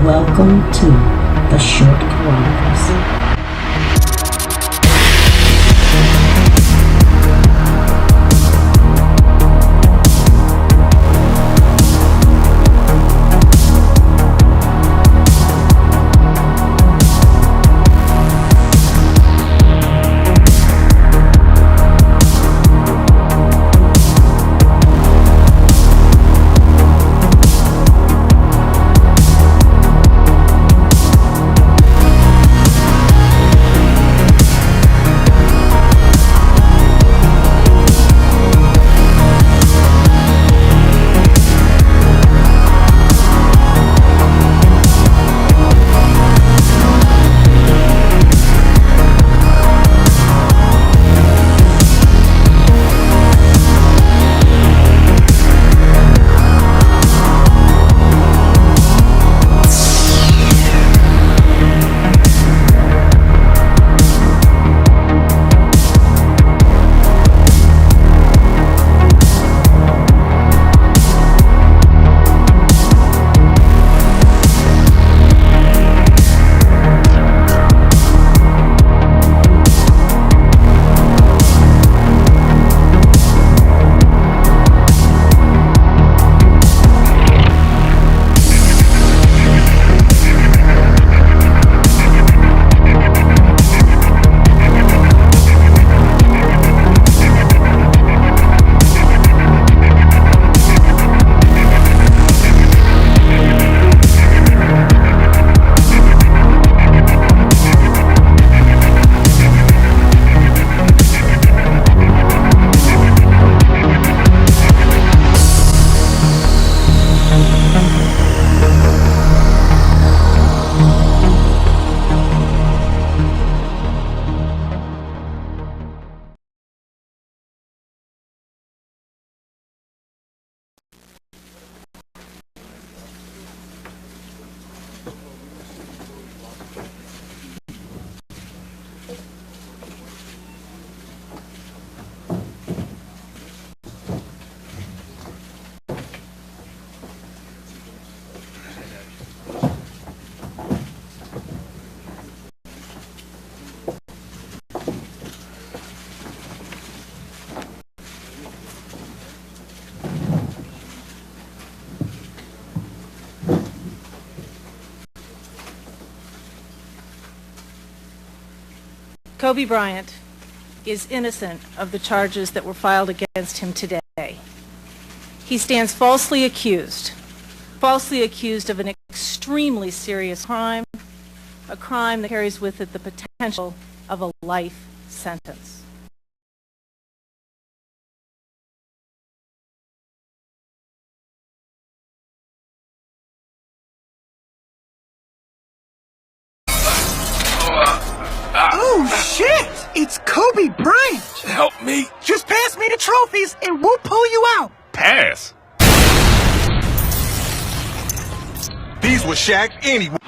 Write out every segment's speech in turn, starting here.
Welcome to the Short Chronicles. Kobe Bryant is innocent of the charges that were filed against him today. He stands falsely accused of an extremely serious crime, a crime that carries with it the potential of a life sentence. Oh, shit! It's Kobe Bryant! Help me! Just pass me the trophies and we'll pull you out! Pass! These were Shaq anyway.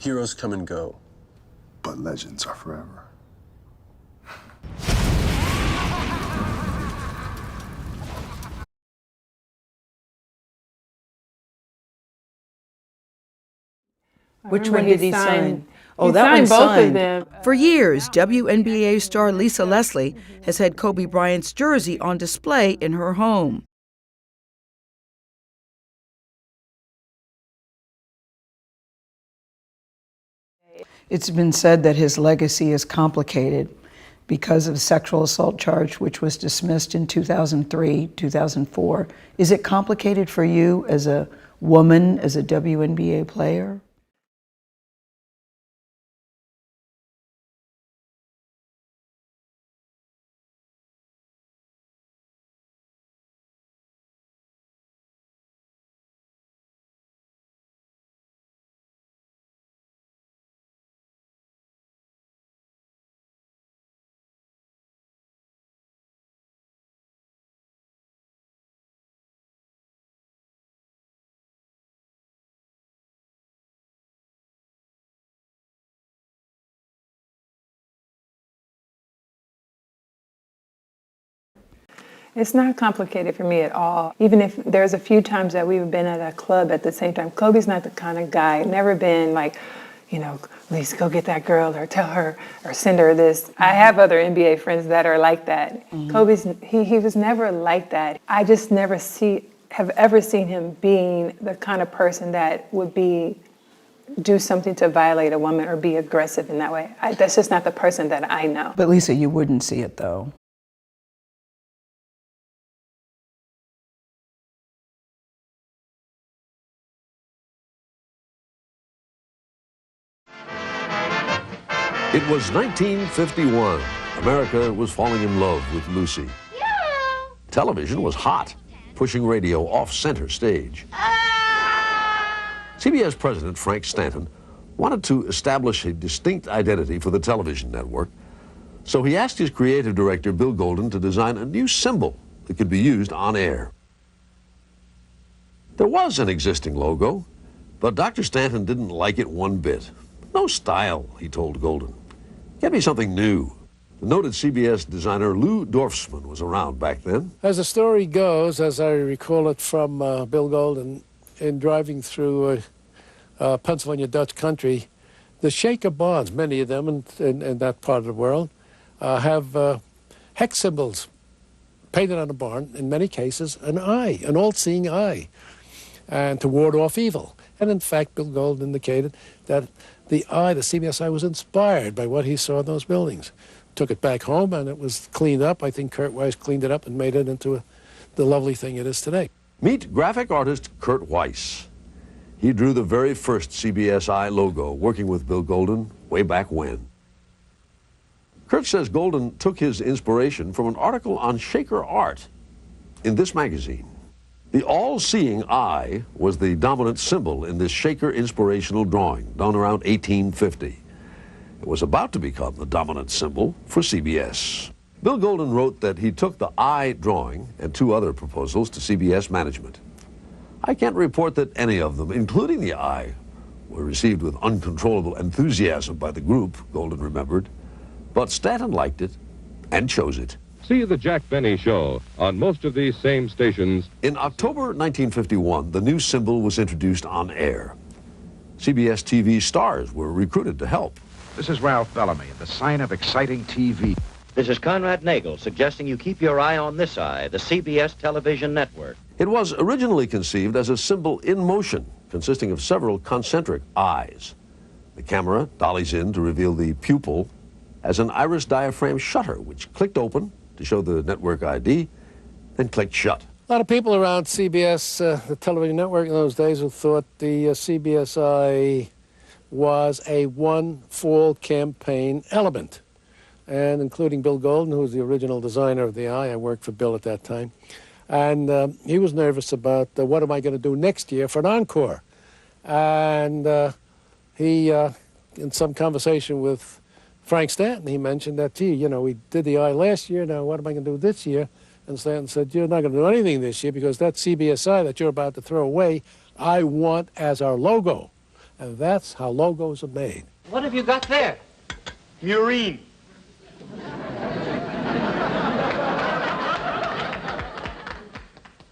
Heroes come and go, but legends are forever. Which one did he sign? Oh, that one's both signed. of them. For years, WNBA star Lisa Leslie has had Kobe Bryant's jersey on display in her home. It's been said that his legacy is complicated because of the sexual assault charge, which was dismissed in 2003, 2004. Is it complicated for you as a woman, as a WNBA player? It's not complicated for me at all. Even if there's a few times that we've been at a club at the same time, Kobe's not the kind of guy, never been like, you know, Lisa, go get that girl or tell her or send her this. I have other NBA friends that are like that. Kobe's, he was never like that. I just never have ever seen him being the kind of person that would do something to violate a woman or be aggressive in that way. That's just not the person that I know. But Lisa, you wouldn't see it though. It was 1951. America was falling in love with Lucy. Television was hot, pushing radio off center stage. CBS President Frank Stanton wanted to establish a distinct identity for the television network, so he asked his creative director, Bill Golden, to design a new symbol that could be used on air. There was an existing logo, but Dr. Stanton didn't like it one bit. No style, he told Golden. Get me something new. The noted CBS designer Lou Dorfman was around back then. As the story goes, as I recall it from Bill Golden, in driving through Pennsylvania Dutch country, the Shaker bonds, many of them in that part of the world, have hex symbols painted on the barn, in many cases, an eye, an all-seeing eye, and to ward off evil. And in fact, Bill Golden indicated that the eye, the CBS eye, was inspired by what he saw in those buildings. Took it back home and it was cleaned up. I think Kurt Weiss cleaned it up and made it into the lovely thing it is today. Meet graphic artist Kurt Weiss. He drew the very first CBS eye logo, working with Bill Golden way back when. Kurt says Golden took his inspiration from an article on Shaker art in this magazine. The all-seeing eye was the dominant symbol in this Shaker inspirational drawing, done around 1850. It was about to become the dominant symbol for CBS. Bill Golden wrote that he took the eye drawing and two other proposals to CBS management. I can't report that any of them, including the eye, were received with uncontrollable enthusiasm by the group, Golden remembered. But Stanton liked it and chose it. See The Jack Benny Show on most of these same stations. In October 1951, the new symbol was introduced on air. CBS TV stars were recruited to help. This is Ralph Bellamy, the sign of exciting TV. This is Conrad Nagel suggesting you keep your eye on this eye, the CBS television network. It was originally conceived as a symbol in motion, consisting of several concentric eyes. The camera dollies in to reveal the pupil as an iris diaphragm shutter, which clicked open to show the network ID, then clicked shut. A lot of people around CBS, the television network in those days, who thought the CBS eye was a one full campaign element, and including Bill Golden, who was the original designer of the eye. I worked for Bill at that time. And he was nervous about what am I going to do next year for an encore. And he, in some conversation with Frank Stanton, he mentioned that, gee, you know, we did the eye last year, now what am I going to do this year? And Stanton said, you're not going to do anything this year because that CBS eye that you're about to throw away, I want as our logo. And that's how logos are made. What have you got there? Murine.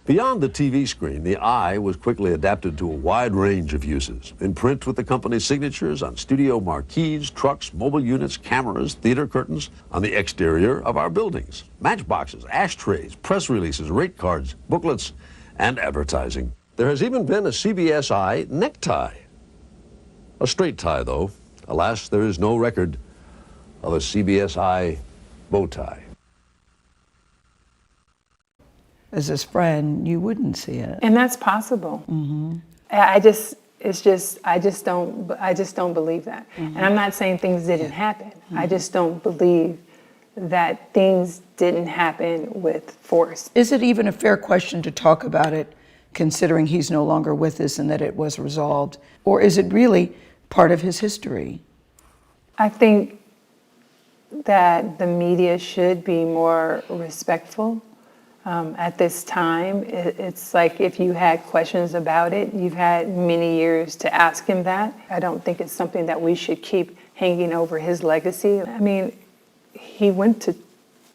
Beyond the TV screen, the eye was quickly adapted to a wide range of uses. In print with the company's signatures, on studio marquees, trucks, mobile units, cameras, theater curtains, on the exterior of our buildings, matchboxes, ashtrays, press releases, rate cards, booklets, and advertising. There has even been a CBS eye necktie. A straight tie, though. Alas, there is no record of a CBS eye bow tie. As his friend, you wouldn't see it. And that's possible. Mm-hmm. I just don't believe that. Mm-hmm. And I'm not saying things didn't happen. Mm-hmm. I just don't believe that things didn't happen with force. Is it even a fair question to talk about it, considering he's no longer with us and that it was resolved? Or is it really part of his history? I think that the media should be more respectful. At this time, it's like if you had questions about it, you've had many years to ask him that. I don't think it's something that we should keep hanging over his legacy. I mean, he went to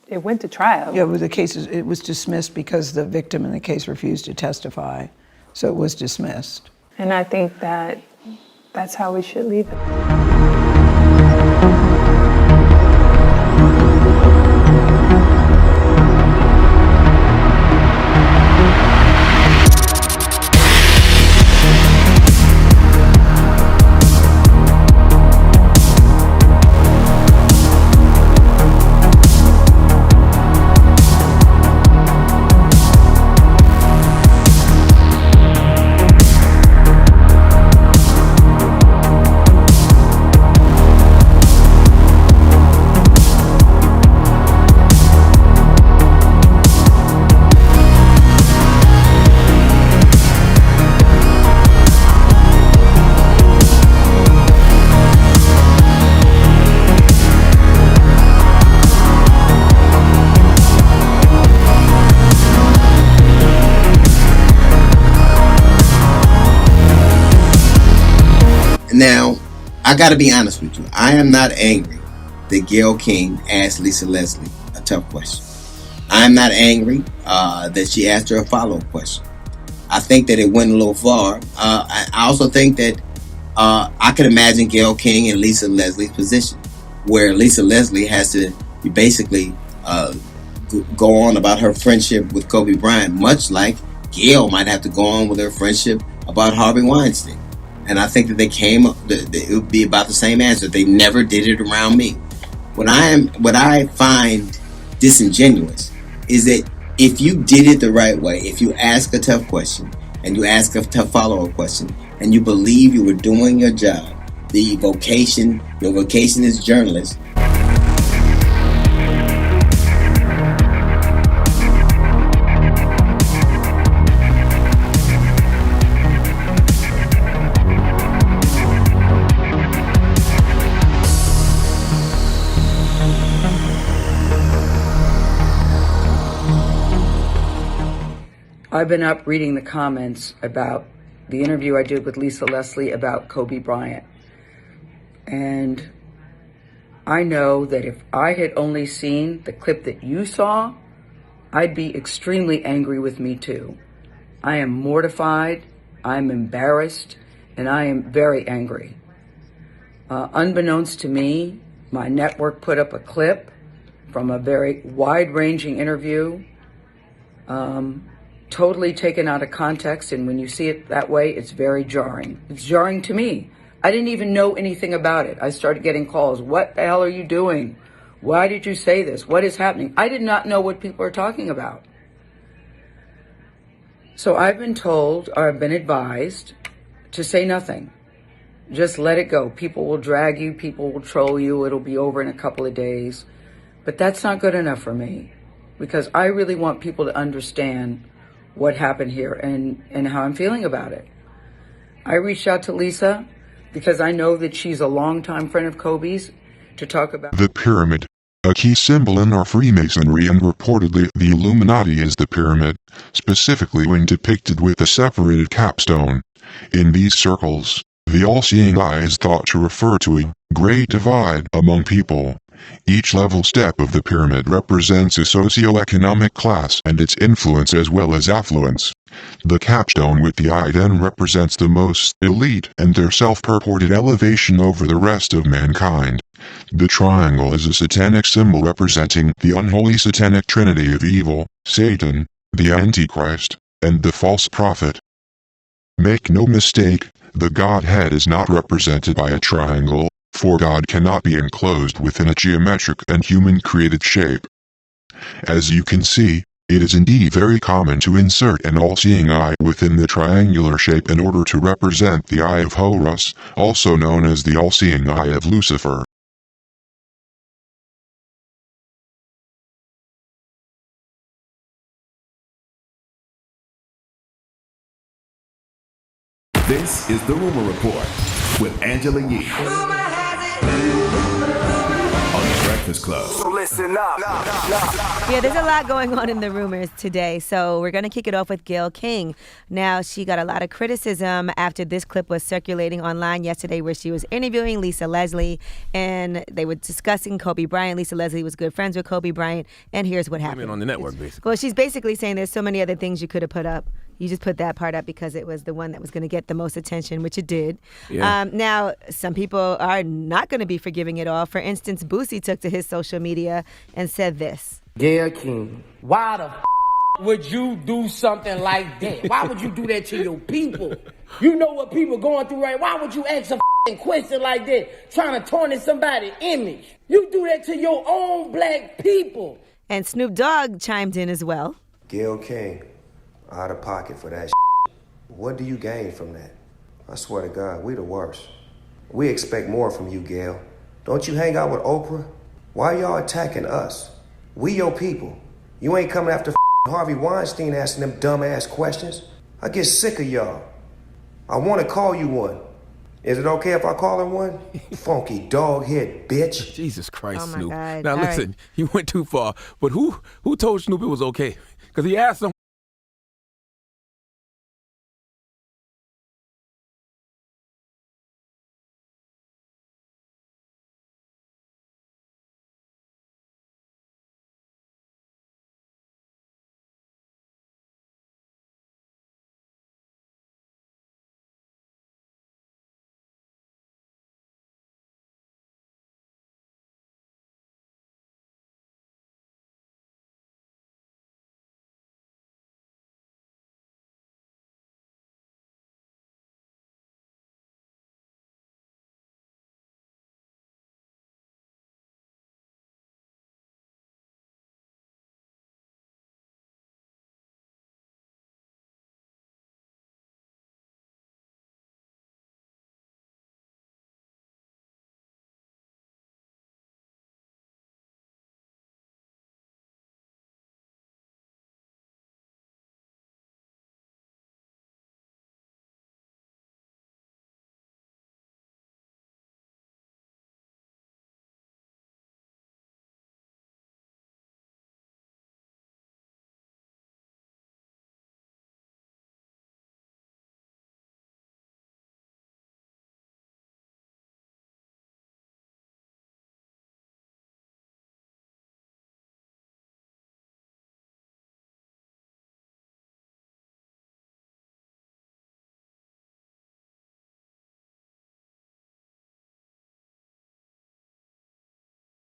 it went to trial. Yeah, but it was dismissed because the victim in the case refused to testify, so it was dismissed. And I think that that's how we should leave it. Now, I got to be honest with you. I am not angry that Gayle King asked Lisa Leslie a tough question. I'm not angry that she asked her a follow-up question. I think that it went a little far. I also think that I could imagine Gayle King and Lisa Leslie's position, where Lisa Leslie has to basically go on about her friendship with Kobe Bryant, much like Gayle might have to go on with her friendship about Harvey Weinstein. And I think that it would be about the same answer. They never did it around me. What I find disingenuous is that if you did it the right way, if you ask a tough question and you ask a tough follow-up question and you believe you were doing your job, your vocation is journalist. I've been up reading the comments about the interview I did with Lisa Leslie about Kobe Bryant. And I know that if I had only seen the clip that you saw, I'd be extremely angry with me too. I am mortified, I'm embarrassed, and I am very angry. Unbeknownst to me, my network put up a clip from a very wide-ranging interview, totally taken out of context, and when you see it that way, it's very jarring. It's jarring to me. I didn't even know anything about it. I started getting calls. What the hell are you doing? Why did you say this? What is happening? I did not know what people are talking about. So I've been told, or I've been advised, to say nothing. Just let it go. People will drag you. People will troll you. It'll be over in a couple of days. But that's not good enough for me, because I really want people to understand what happened here and how I'm feeling about it. I reached out to Lisa because I know that she's a longtime friend of Kobe's to talk about the pyramid, a key symbol in our Freemasonry, and reportedly the Illuminati is the pyramid, specifically when depicted with a separated capstone. In these circles, the all-seeing eye is thought to refer to a great divide among people. Each level step of the pyramid represents a socioeconomic class and its influence as well as affluence. The capstone with the eye then represents the most elite and their self-purported elevation over the rest of mankind. The triangle is a satanic symbol representing the unholy satanic trinity of evil, Satan, the Antichrist, and the false prophet. Make no mistake, the Godhead is not represented by a triangle, for God cannot be enclosed within a geometric and human-created shape. As you can see, it is indeed very common to insert an all-seeing eye within the triangular shape in order to represent the Eye of Horus, also known as the all-seeing eye of Lucifer. This is the Rumor Report with Angela Yee on Direct Breakfast Club. So listen up. Yeah, there's a lot going on in the rumors today, so we're going to kick it off with Gayle King. Now, she got a lot of criticism after this clip was circulating online yesterday where she was interviewing Lisa Leslie, and they were discussing Kobe Bryant. Lisa Leslie was good friends with Kobe Bryant, and here's what happened. On the network, basically. Well, she's basically saying there's so many other things you could have put up. You just put that part up because it was the one that was going to get the most attention, which it did. Yeah. Now, some people are not going to be forgiving it all. For instance, Boosie took to his social media and said this. Gayle King, why the would you do something like that? Why would you do that to your people? You know what people going through right? Why would you ask a question like that, trying to tarnish somebody's image? You do that to your own black people. And Snoop Dogg chimed in as well. Gayle King, out of pocket for that. What do you gain from that? I swear to God, we the worst. We expect more from you, Gayle. Don't you hang out with Oprah? Why y'all attacking us? We your people. You ain't coming after Harvey Weinstein asking them dumb-ass questions. I get sick of y'all. I want to call you one. Is it okay if I call her one? Funky dog head bitch. Jesus Christ, Oh my Snoop. God. Now All listen, right. you went too far. But who told Snoop it was okay? Because he asked him.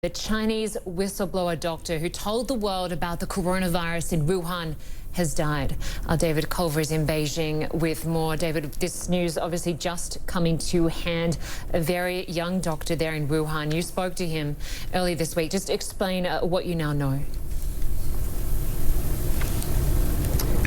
The Chinese whistleblower doctor who told the world about the coronavirus in Wuhan has died. Our David Culver is in Beijing with more. David, this news obviously just coming to hand. A very young doctor there in Wuhan. You spoke to him earlier this week. Just explain what you now know.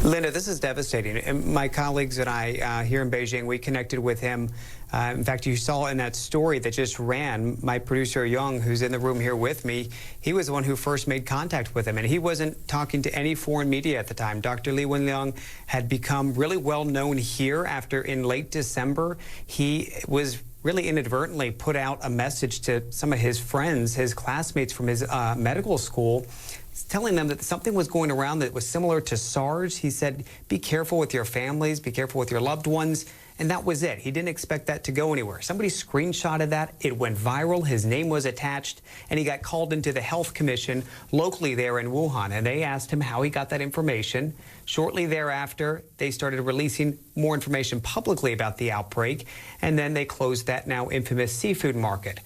Linda, this is devastating. And my colleagues and I here in Beijing, we connected with him. In fact, you saw in that story that just ran, my producer Young, who's in the room here with me, he was the one who first made contact with him, and he wasn't talking to any foreign media at the time. Dr. Li Wenliang had become really well known here after, in late December, he was really inadvertently put out a message to some of his friends, his classmates from his medical school, telling them that something was going around that was similar to SARS. He said, be careful with your families, be careful with your loved ones. And that was it. He didn't expect that to go anywhere. Somebody screenshotted that. It went viral. His name was attached, and he got called into the health commission locally there in Wuhan. And they asked him how he got that information. Shortly thereafter, they started releasing more information publicly about the outbreak. And then they closed that now infamous seafood market.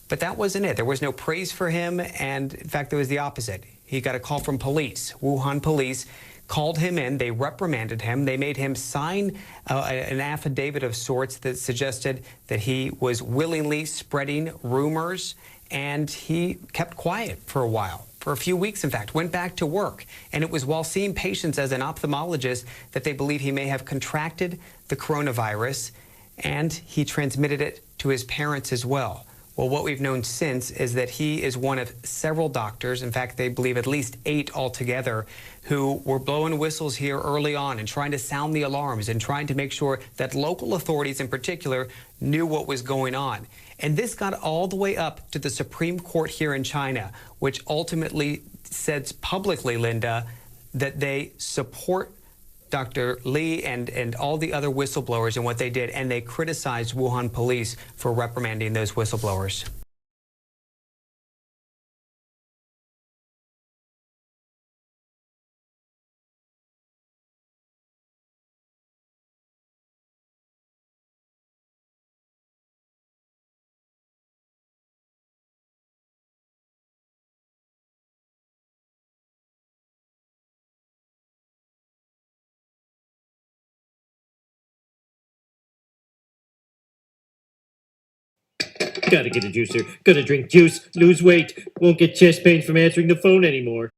But that wasn't it. There was no praise for him. And in fact, there was the opposite. He got a call from police. Wuhan police called him in. They reprimanded him. They made him sign an affidavit of sorts that suggested that he was willingly spreading rumors, and he kept quiet for a while. For a few weeks, in fact, went back to work. And it was while seeing patients as an ophthalmologist that they believe he may have contracted the coronavirus, and he transmitted it to his parents as well. Well, what we've known since is that he is one of several doctors, in fact, they believe at least 8 altogether, who were blowing whistles here early on and trying to sound the alarms and trying to make sure that local authorities in particular knew what was going on. And this got all the way up to the Supreme Court here in China, which ultimately says publicly, Linda, that they support Dr. Li and all the other whistleblowers and what they did, and they criticized Wuhan police for reprimanding those whistleblowers. Gotta get a juicer. Gotta drink juice. Lose weight. Won't get chest pain from answering the phone anymore.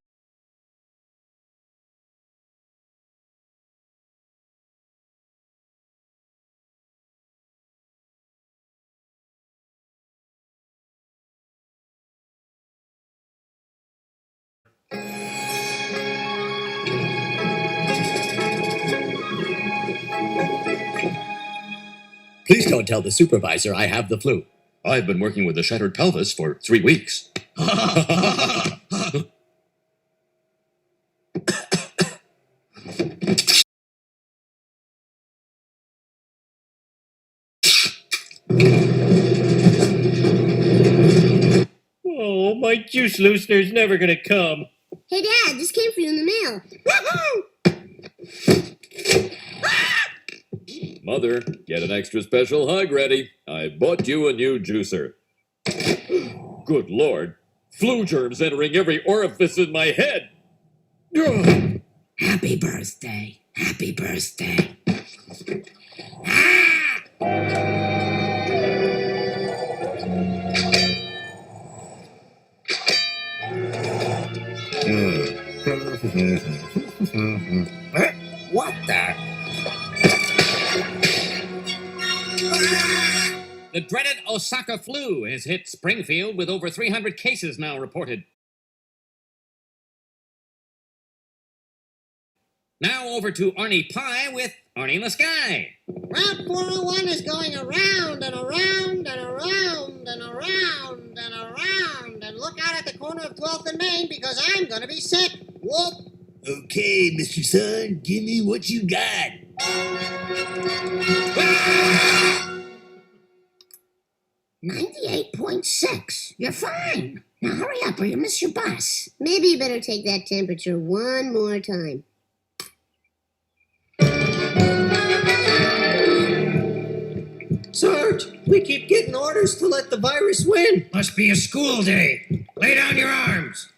Please don't tell the supervisor I have the flu. I've been working with a shattered pelvis for 3 weeks. Oh, my juice loosener's never gonna come. Hey, Dad, this came for you in the mail. Mother, get an extra special hug ready. I bought you a new juicer. Good Lord. Flu germs entering every orifice in my head. Happy birthday. Happy birthday. What the? The dreaded Osaka flu has hit Springfield with over 300 cases now reported. Now over to Arnie Pie with Arnie in the Sky. Route 401 is going around and around and around and around and around. And look out at the corner of 12th and Main because I'm going to be sick. Whoop. Okay, Mr. Sun, give me what you got. 98.6. You're fine. Now hurry up or you'll miss your bus. Maybe you better take that temperature one more time. Sarge, we keep getting orders to let the virus win. Must be a school day. Lay down your arms.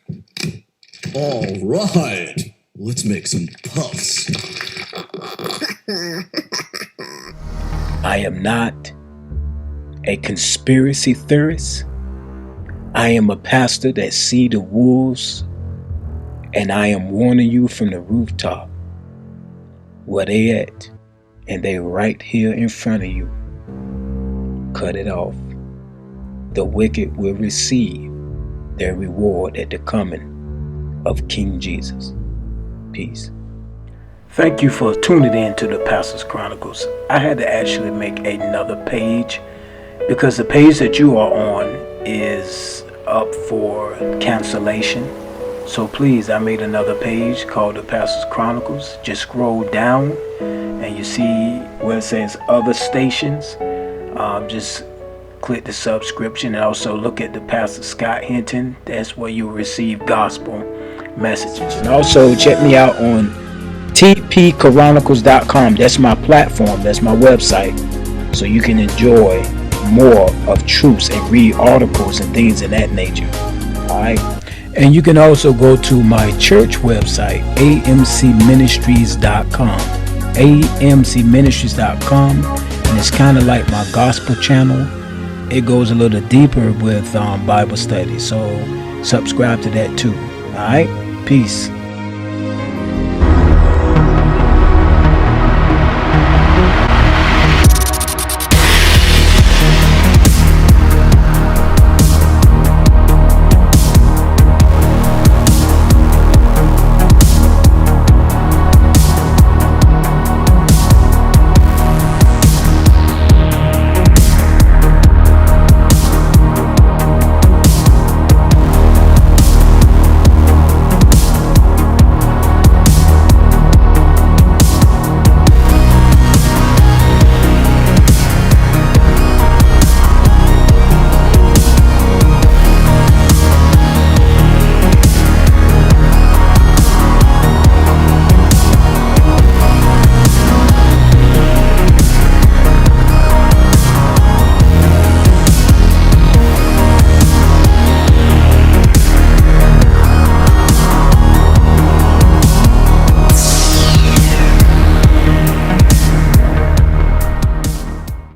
All right. Let's make some puffs. I am not a conspiracy theorist. I am a pastor that see the wolves, and I am warning you from the rooftop where they at, and they right here in front of you. Cut it off. The wicked will receive their reward at the coming of King Jesus. Peace. Thank you for tuning in to the Pastor's Chronicles. I had to actually make another page because the page that you are on is up for cancellation. So please, I made another page called the Pastor's Chronicles. Just scroll down and you see where it says other stations. Just click the subscription and also look at the Pastor Scott Hinton. That's where you'll receive gospel messages. And also check me out on tpchronicles.com. That's my platform. That's my website. So you can enjoy more of truths and read articles and things of that nature. Alright. And you can also go to my church website, amcministries.com. amcministries.com. And it's kind of like my gospel channel. It goes a little deeper with Bible study. So subscribe to that too. Alright? Peace.